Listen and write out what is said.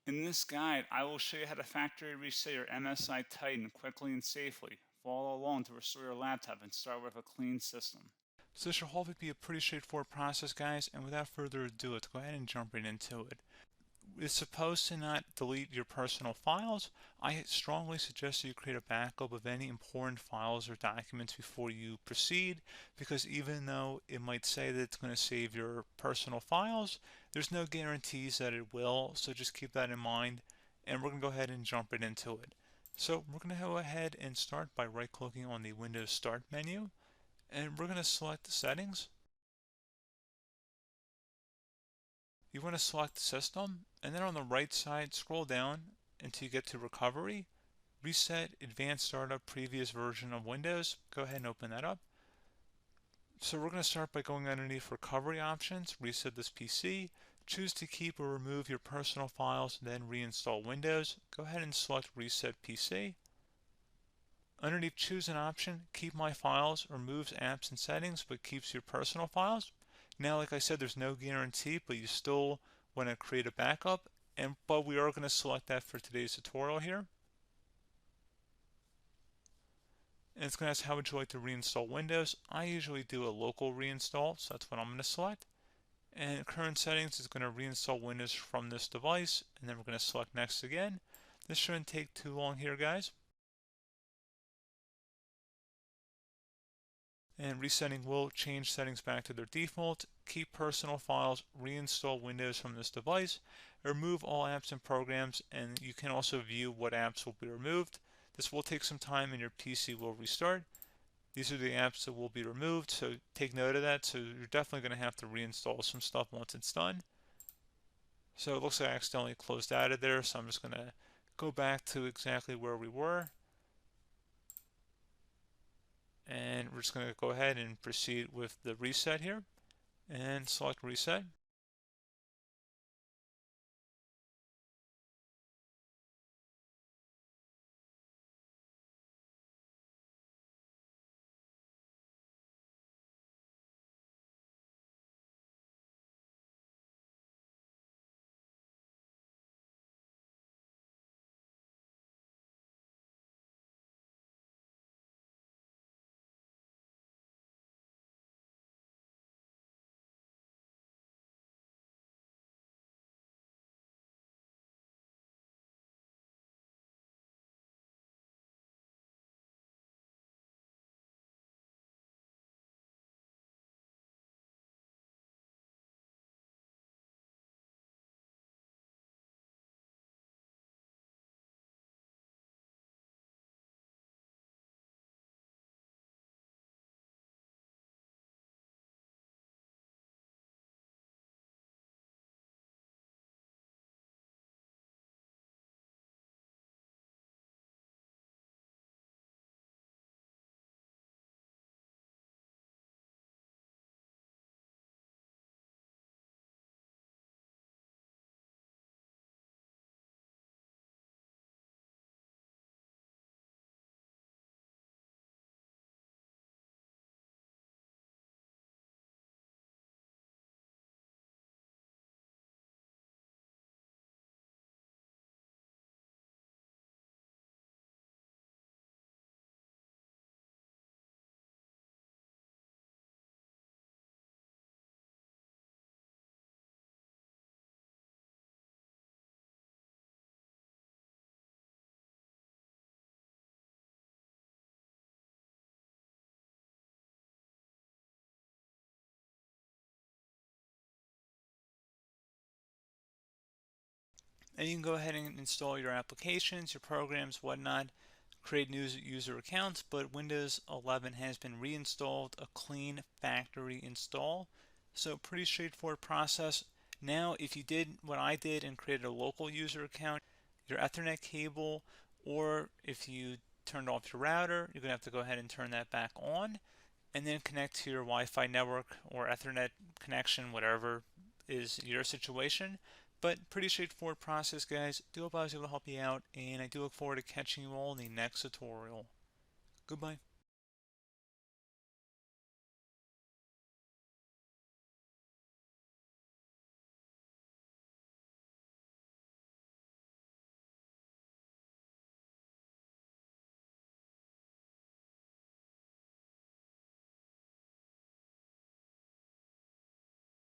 In this guide, I will show you how to factory reset your MSI Titan quickly and safely. Follow along to restore your laptop and start with a clean system. So this should hopefully be a pretty straightforward process, guys, and without further ado, let's go ahead and jump right into it. It's supposed to not delete your personal files. I strongly suggest that you create a backup of any important files or documents before you proceed, because even though it might say that it's going to save your personal files, there's no guarantees that it will, so just keep that in mind, and we're going to go ahead and jump right into it. So we're going to go ahead and start by right-clicking on the Windows Start menu, and we're going to select the settings. You want to select System, and then on the right side, scroll down until you get to Recovery. Reset Advanced Startup Previous Version of Windows. Go ahead and open that up. So we're going to start by going underneath Recovery Options, reset this PC. Choose to keep or remove your personal files, then reinstall Windows. Go ahead and select Reset PC. Underneath Choose an option, Keep My Files removes apps and settings but keeps your personal files. Now, like I said, there's no guarantee, but you still want to create a backup, but we are going to select that for today's tutorial here. And it's going to ask how would you like to reinstall Windows. I usually do a local reinstall, so that's what I'm going to select. And current settings is going to reinstall Windows from this device, and then we're going to select next again. This shouldn't take too long here, guys. And resetting will change settings back to their default, keep personal files, reinstall Windows from this device, remove all apps and programs, and you can also view what apps will be removed. This will take some time and your PC will restart. These are the apps that will be removed, so take note of that. So you're definitely going to have to reinstall some stuff once it's done. So it looks like I accidentally closed out of there, so I'm just going to go back to exactly where we were. And we're just going to go ahead and proceed with the reset here and select reset. And you can go ahead and install your applications, your programs, whatnot, create new user accounts, but Windows 11 has been reinstalled, a clean factory install. So pretty straightforward process. Now, if you did what I did and created a local user account, your Ethernet cable, or if you turned off your router, you're going to have to go ahead and turn that back on, and then connect to your Wi-Fi network or Ethernet connection, whatever is your situation. But pretty straightforward process, guys. Do hope I was able to help you out, and I do look forward to catching you all in the next tutorial. Goodbye.